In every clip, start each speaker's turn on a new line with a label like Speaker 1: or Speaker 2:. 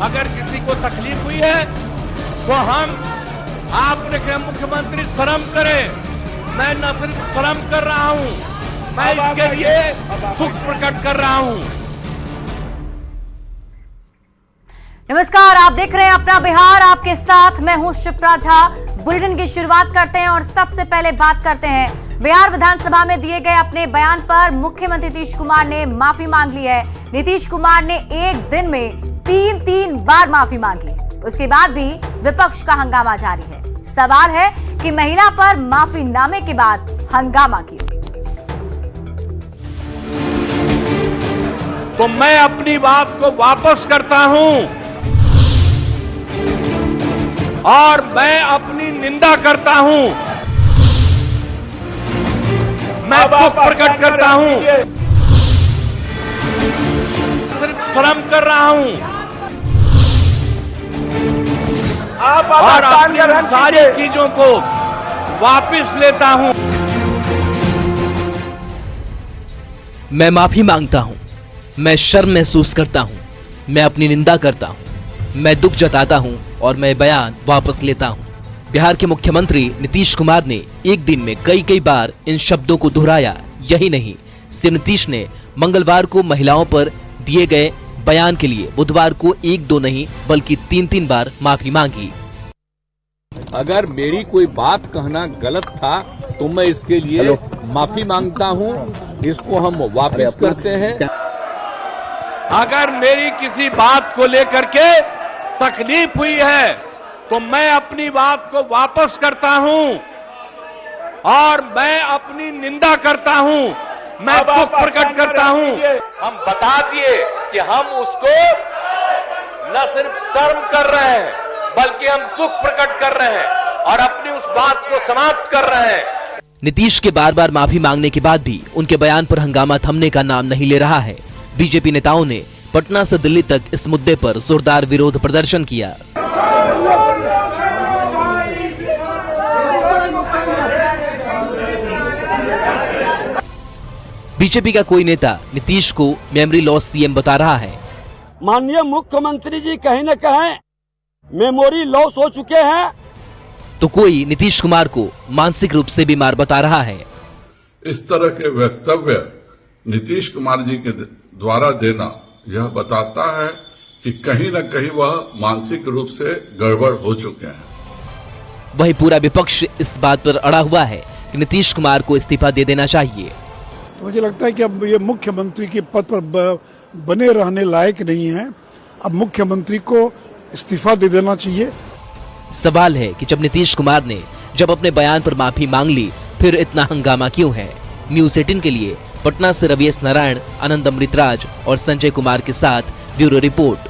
Speaker 1: अगर किसी को तकलीफ हुई है तो हम आपने कहा मुख्यमंत्री शर्म करे, मैं न सिर्फ शर्म कर रहा हूं, मैं इसके लिए दुख प्रकट कर रहा हूं।
Speaker 2: नमस्कार, आप देख रहे हैं अपना बिहार, आपके साथ मैं हूं शिप्रा झा। बुलेटिन की शुरुआत करते हैं और सबसे पहले बात करते हैं बिहार विधानसभा में दिए गए अपने बयान पर मुख्यमंत्री नीतीश कुमार ने माफी मांग ली है। नीतीश कुमार ने एक दिन में तीन बार माफी मांगी, उसके बाद भी विपक्ष का हंगामा जारी है। सवाल है कि महिला पर माफीनामे के बाद हंगामा क्यों?
Speaker 1: तो मैं अपनी बात को वापस करता हूं और मैं अपनी निंदा करता हूं, मैं दुख प्रकट करता हूं, सिर्फ शर्म कर रहा हूं और अपनी सारी चीजों को वापस लेता हूं।
Speaker 3: मैं माफी मांगता हूं, मैं शर्म महसूस करता हूं, मैं अपनी निंदा करता हूं, मैं दुख जताता हूं और मैं बयान वापस लेता हूं। बिहार के मुख्यमंत्री नीतीश कुमार ने एक दिन में कई बार इन शब्दों को दोहराया। यही नहीं, सीएम नीतीश ने मंगलवार को महिलाओं पर दिए गए बयान के लिए बुधवार को एक दो नहीं बल्कि तीन बार माफी मांगी।
Speaker 1: अगर मेरी कोई बात कहना गलत था तो मैं इसके लिए माफी मांगता हूं, इसको हम वापस करते हैं। अगर मेरी किसी बात को लेकर के तकलीफ हुई है तो मैं अपनी बात को वापस करता हूं और मैं अपनी निंदा करता हूं, मैं दुख प्रकट करता हूं।
Speaker 4: हम बता दिए कि हम उसको न सिर्फ शर्म कर रहे हैं बल्कि हम दुख प्रकट कर रहे हैं और अपनी उस बात को समाप्त कर रहे हैं।
Speaker 3: नीतीश के बार माफी मांगने के बाद भी उनके बयान पर हंगामा थमने का नाम नहीं ले रहा है। बीजेपी नेताओं ने पटना से दिल्ली तक इस मुद्दे पर जोरदार विरोध प्रदर्शन किया। बीजेपी का कोई नेता नीतीश को मेमोरी लॉस सीएम बता रहा है।
Speaker 5: माननीय मुख्यमंत्री जी कहीं न कहीं मेमोरी लॉस हो चुके हैं,
Speaker 3: तो कोई नीतीश कुमार को मानसिक रूप से बीमार बता रहा है।
Speaker 6: इस तरह के वक्तव्य नीतीश कुमार जी के द्वारा देना यह बताता है कि कहीं न कहीं वह मानसिक रूप से गड़बड़ हो चुके हैं।
Speaker 3: वही पूरा विपक्ष इस बात पर अड़ा हुआ है कि नीतीश कुमार को इस्तीफा दे देना चाहिए।
Speaker 7: तो मुझे लगता है कि अब ये मुख्यमंत्री के पद पर बने रहने लायक नहीं है, अब मुख्यमंत्री को इस्तीफा दे देना चाहिए।
Speaker 3: सवाल है कि जब नीतीश कुमार ने जब अपने बयान पर माफी मांग ली, फिर इतना हंगामा क्यों है? न्यूज़ 18 के लिए पटना से रवि एस नारायण, आनंद अमृतराज और संजय कुमार के साथ ब्यूरो रिपोर्ट।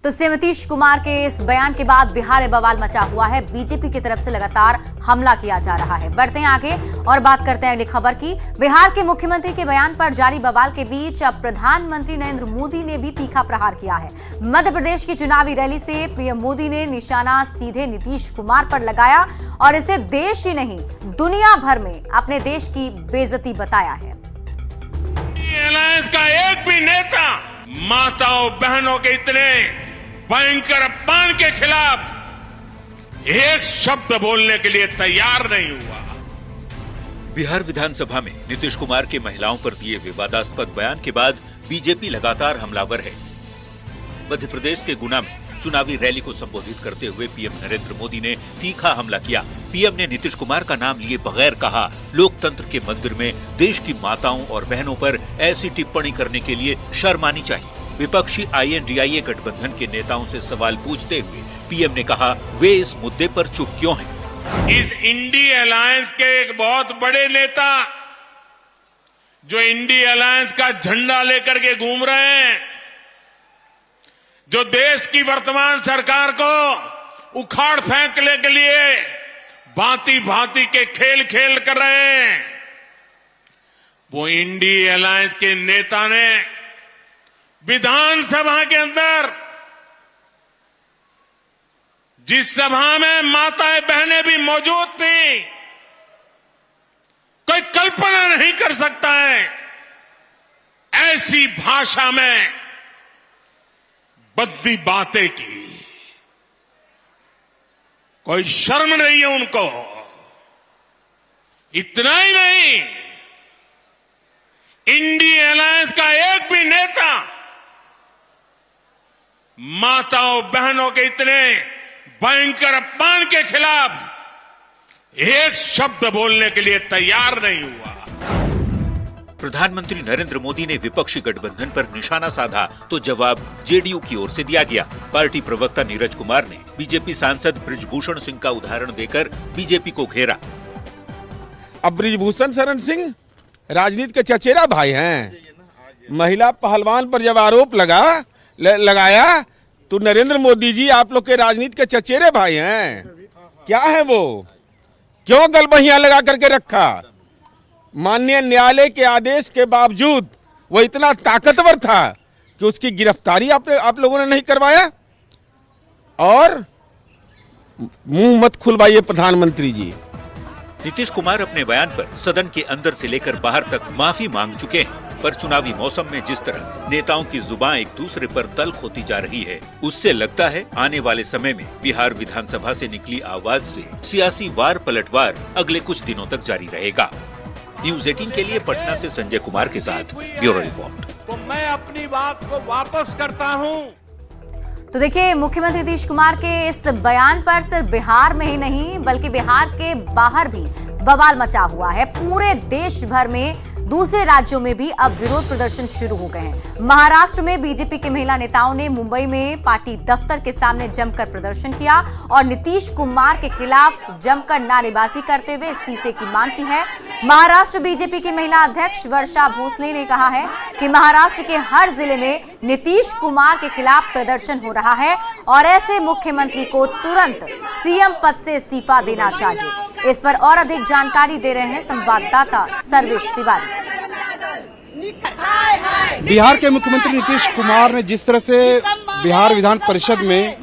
Speaker 2: तो सीएम नीतीश कुमार के इस बयान के बाद बिहार में बवाल मचा हुआ है। बीजेपी की तरफ से लगातार हमला किया जा रहा है। बढ़ते हैं आगे और बात करते हैं अगली खबर की। बिहार के मुख्यमंत्री के बयान पर जारी बवाल के बीच अब प्रधानमंत्री नरेंद्र मोदी ने भी तीखा प्रहार किया है। मध्य प्रदेश की चुनावी रैली से पीएम मोदी ने निशाना सीधे नीतीश कुमार पर लगाया और इसे देश ही नहीं दुनिया भर में अपने देश की बेइज्जती बताया है।
Speaker 8: अलायंस का एक भी नेता माताओं बहनों के इतने भयंकर अपमान के खिलाफ एक शब्द बोलने के लिए तैयार नहीं हुआ।
Speaker 9: बिहार विधानसभा में नीतीश कुमार के महिलाओं पर दिए विवादास्पद बयान के बाद बीजेपी लगातार हमलावर है। मध्य प्रदेश के गुना में चुनावी रैली को संबोधित करते हुए पीएम नरेंद्र मोदी ने तीखा हमला किया। पीएम ने नीतीश कुमार का नाम लिए बगैर कहा, लोकतंत्र के मंदिर में देश की माताओं और बहनों पर ऐसी टिप्पणी करने के लिए शर्म आनी चाहिए। विपक्षी INDIA गठबंधन के नेताओं से सवाल पूछते हुए पीएम ने कहा, वे इस मुद्दे पर चुप क्यों हैं?
Speaker 8: इस इंडी अलायंस के एक बहुत बड़े नेता जो इंडी अलायंस का झंडा लेकर के घूम रहे हैं, जो देश की वर्तमान सरकार को उखाड़ फेंकने के लिए भांति भांति के खेल खेल कर रहे हैं, वो इंडी अलायंस के नेता ने विधानसभा के अंदर, जिस सभा में माताएं बहनें भी मौजूद थी, कोई कल्पना नहीं कर सकता है ऐसी भाषा में बद्दी बातें की, कोई शर्म नहीं है उनको। इतना ही नहीं, इंडिया अलायंस का एक भी नेता माताओं बहनों के इतने भयंकर अपमान के खिलाफ एक शब्द बोलने के लिए तैयार नहीं हुआ।
Speaker 9: प्रधानमंत्री नरेंद्र मोदी ने विपक्षी गठबंधन पर निशाना साधा तो जवाब जेडीयू की ओर से दिया गया। पार्टी प्रवक्ता नीरज कुमार ने बीजेपी सांसद बृजभूषण सिंह का उदाहरण देकर बीजेपी को घेरा।
Speaker 10: अब बृजभूषण शरण सिंह राजनीति के चचेरा भाई हैं। महिला पहलवान पर जब आरोप लगाया तो नरेंद्र मोदी जी आप लोग के राजनीति के चचेरे भाई हैं। क्या है वो, क्यों गलबहियां लगा करके रखा? माननीय न्यायालय के आदेश के बावजूद वो इतना ताकतवर था कि उसकी गिरफ्तारी आप लोगों ने नहीं करवाया। और मुंह मत खुलवाइए प्रधानमंत्री जी।
Speaker 9: नीतीश कुमार अपने बयान पर सदन के अंदर से लेकर बाहर तक माफी मांग चुके हैं, पर चुनावी मौसम में जिस तरह नेताओं की जुबान एक दूसरे पर तल्ख होती जा रही है, उससे लगता है आने वाले समय में बिहार विधानसभा से निकली आवाज से सियासी वार पलटवार अगले कुछ दिनों तक जारी रहेगा। न्यूज़ 18 के लिए पटना से संजय कुमार के साथ ब्यूरो रिपोर्ट।
Speaker 1: तो मैं अपनी बात को वापस करता हूं।
Speaker 2: तो देखिए, मुख्यमंत्री नीतीश कुमार के इस बयान पर सिर्फ बिहार में ही नहीं बल्कि बिहार के बाहर भी बवाल मचा हुआ है। पूरे देश भर में, दूसरे राज्यों में भी अब विरोध प्रदर्शन शुरू हो गए हैं। महाराष्ट्र में बीजेपी के महिला नेताओं ने मुंबई में पार्टी दफ्तर के सामने जमकर प्रदर्शन किया और नीतीश कुमार के खिलाफ जमकर नारेबाजी करते हुए इस्तीफे की मांग की है। महाराष्ट्र बीजेपी की महिला अध्यक्ष वर्षा भोसले ने कहा है कि महाराष्ट्र के हर जिले में नीतीश कुमार के खिलाफ प्रदर्शन हो रहा है और ऐसे मुख्यमंत्री को तुरंत सीएम पद से इस्तीफा देना चाहिए। इस पर और अधिक जानकारी दे रहे हैं संवाददाता सर्वेश तिवारी।
Speaker 11: बिहार के मुख्यमंत्री नीतीश कुमार ने जिस तरह से बिहार विधान परिषद में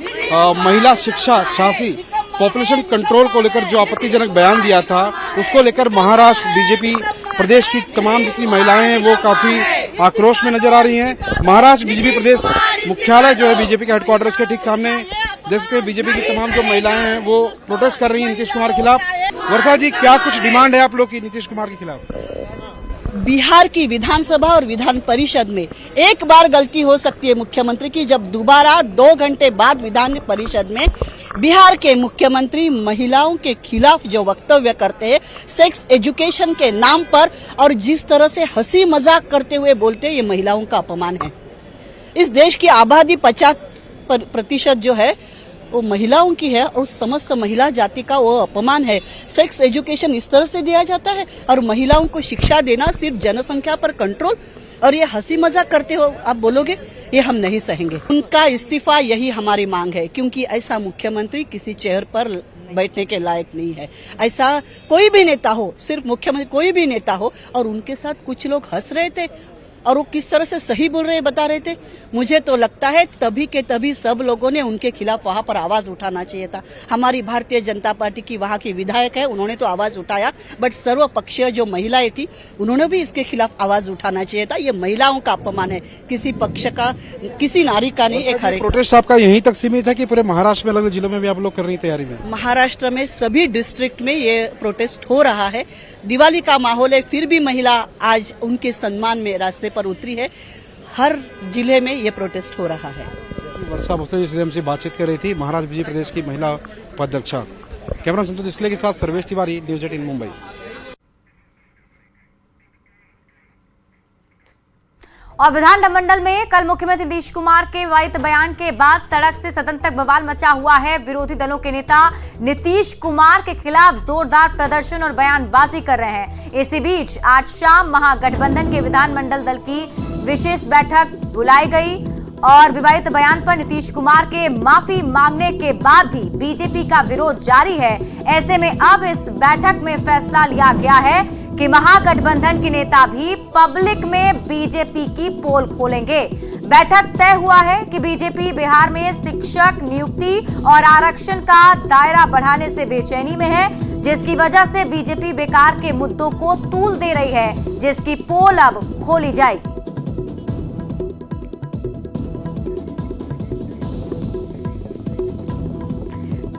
Speaker 11: महिला शिक्षा शासी पॉपुलेशन कंट्रोल को लेकर जो आपत्तिजनक बयान दिया था, उसको लेकर महाराष्ट्र बीजेपी प्रदेश की तमाम जितनी महिलाएं हैं वो काफी आक्रोश में नजर आ रही हैं। महाराष्ट्र बीजेपी प्रदेश मुख्यालय जो है बीजेपी के हेडक्वार्टर के ठीक सामने देश के बीजेपी की तमाम जो महिलाएं हैं वो प्रोटेस्ट कर रही हैं नीतीश कुमार के खिलाफ। वर्षा जी, क्या कुछ डिमांड है आप लोग की नीतीश कुमार के खिलाफ?
Speaker 12: बिहार की विधानसभा और विधान परिषद में एक बार गलती हो सकती है मुख्यमंत्री की, जब दोबारा 2 घंटे बाद विधान परिषद में बिहार के मुख्यमंत्री महिलाओं के खिलाफ जो वक्तव्य करते हैं सेक्स एजुकेशन के नाम पर और जिस तरह से हंसी मजाक करते हुए बोलते हैं, ये महिलाओं का अपमान है। इस देश की आबादी 50% जो है वो महिलाओं की है और समस्त महिला जाति का वो अपमान है। सेक्स एजुकेशन इस तरह से दिया जाता है और महिलाओं को शिक्षा देना सिर्फ जनसंख्या पर कंट्रोल, और ये हंसी मजाक करते हो आप बोलोगे, ये हम नहीं सहेंगे। उनका इस्तीफा यही हमारी मांग है, क्योंकि ऐसा मुख्यमंत्री किसी चेयर पर बैठने के लायक नहीं है। ऐसा कोई भी नेता हो, सिर्फ मुख्यमंत्री, कोई भी नेता हो और उनके साथ कुछ लोग हंस रहे थे और वो किस तरह से सही बोल रहे बता रहे थे, मुझे तो लगता है तभी के तभी सब लोगों ने उनके खिलाफ वहां पर आवाज उठाना चाहिए था। हमारी भारतीय जनता पार्टी की वहां की विधायक है, उन्होंने तो आवाज उठाया, बट सर्वपक्षीय जो महिलाएं थी उन्होंने भी इसके खिलाफ आवाज उठाना चाहिए था। ये महिलाओं का अपमान है, किसी पक्ष का, किसी नारी का नहीं। एक हरे
Speaker 11: प्रोटेस्ट आपका यहीं तक सीमित है कि पूरे महाराष्ट्र में अलग जिलों में भी आप लोग कर रही तैयारी में?
Speaker 12: महाराष्ट्र में सभी डिस्ट्रिक्ट में ये प्रोटेस्ट हो रहा है। दिवाली का माहौल है, फिर भी महिला आज उनके सम्मान में रास्ते पर उतरी है। हर जिले में ये प्रोटेस्ट हो रहा है।
Speaker 11: वर्षा भोसले जिससे हमसे बातचीत कर रही थी, महाराष्ट्र बीजेपी प्रदेश की महिला उपाध्यक्षा। कैमरा संतोष इसले के साथ सर्वेश तिवारी, न्यूज़ 18 मुंबई।
Speaker 2: और विधानमंडल में कल मुख्यमंत्री नीतीश कुमार के वाहित बयान के बाद सड़क से सदन तक बवाल मचा हुआ है। विरोधी दलों के नेता नीतीश कुमार के खिलाफ जोरदार प्रदर्शन और बयानबाजी कर रहे हैं। इसी बीच आज शाम महागठबंधन के विधानमंडल दल की विशेष बैठक बुलाई गई और विवादित बयान पर नीतीश कुमार के माफी मांगने के बाद भी बीजेपी का विरोध जारी है। ऐसे में अब इस बैठक में फैसला लिया गया है कि महागठबंधन के नेता भी पब्लिक में बीजेपी की पोल खोलेंगे। बैठक तय हुआ है कि बीजेपी बिहार में शिक्षक नियुक्ति और आरक्षण का दायरा बढ़ाने से बेचैनी में है, जिसकी वजह से बीजेपी बेकार के मुद्दों को तूल दे रही है, जिसकी पोल अब खोली जाएगी।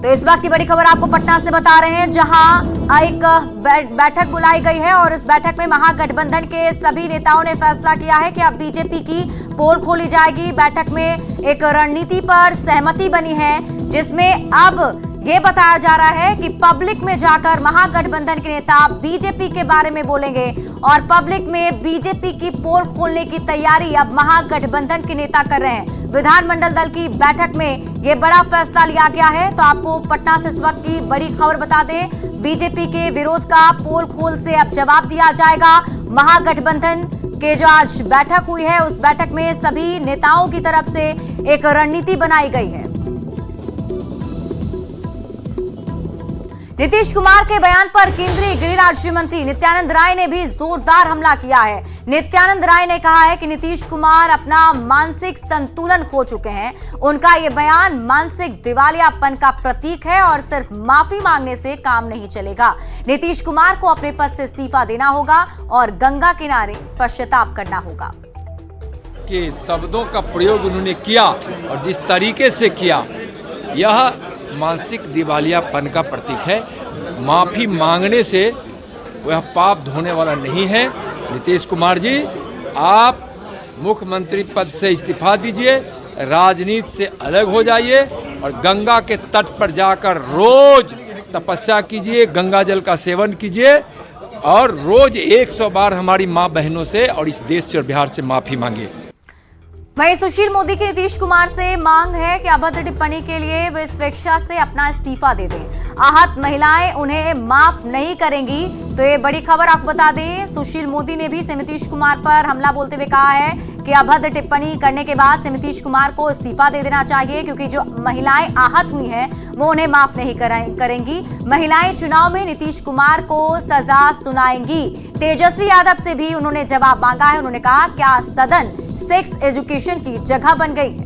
Speaker 2: तो इस वक्त की बड़ी खबर आपको पटना से बता रहे हैं, जहां एक बैठक बुलाई गई है और इस बैठक में महागठबंधन के सभी नेताओं ने फैसला किया है कि अब बीजेपी की पोल खोली जाएगी। बैठक में एक रणनीति पर सहमति बनी है, जिसमें अब ये बताया जा रहा है कि पब्लिक में जाकर महागठबंधन के नेता बीजेपी के बारे में बोलेंगे और पब्लिक में बीजेपी की पोल खोलने की तैयारी अब महागठबंधन के नेता कर रहे हैं। विधानमंडल दल की बैठक में ये बड़ा फैसला लिया गया है। तो आपको पटना से इस वक्त की बड़ी खबर बता दें, बीजेपी के विरोध का पोल खोल से अब जवाब दिया जाएगा। महागठबंधन के जो आज बैठक हुई है, उस बैठक में सभी नेताओं की तरफ से एक रणनीति बनाई गई है। नीतीश कुमार के बयान पर केंद्रीय गृह राज्य मंत्री नित्यानंद राय ने भी जोरदार हमला किया है। नित्यानंद राय ने कहा है कि नीतीश कुमार अपना मानसिक संतुलन खो चुके हैं। उनका ये बयान मानसिक दिवालियापन का प्रतीक है और सिर्फ माफी मांगने से काम नहीं चलेगा। नीतीश कुमार को अपने पद से इस्तीफा देना होगा और गंगा किनारे पश्चाताप करना होगा।
Speaker 13: के शब्दों का प्रयोग उन्होंने किया और जिस तरीके से किया, यह मानसिक दिवालियापन का प्रतीक है। माफी मांगने से वह पाप धोने वाला नहीं है। नीतीश कुमार जी, आप मुख्यमंत्री पद से इस्तीफा दीजिए, राजनीति से अलग हो जाइए और गंगा के तट पर जाकर रोज तपस्या कीजिए, गंगा जल का सेवन कीजिए और रोज 100 बार हमारी माँ बहनों से और इस देश से और बिहार से माफी मांगिए।
Speaker 2: वहीं सुशील मोदी की नीतीश कुमार से मांग है कि अभद्र टिप्पणी के लिए वे स्वेच्छा से अपना इस्तीफा दे दें। आहत महिलाएं उन्हें माफ नहीं करेंगी। तो ये बड़ी खबर आपको बता दें, सुशील मोदी ने भी नीतीश कुमार पर हमला बोलते हुए कहा है कि अभद्र टिप्पणी करने के बाद नीतीश कुमार को इस्तीफा दे देना चाहिए, क्योंकि जो महिलाएं आहत हुई हैं वो उन्हें माफ नहीं करेंगी। महिलाएं चुनाव में नीतीश कुमार को सजा सुनाएंगी। तेजस्वी यादव से भी उन्होंने जवाब मांगा है। उन्होंने कहा, क्या सदन सेक्स एजुकेशन की जगह बन गई है?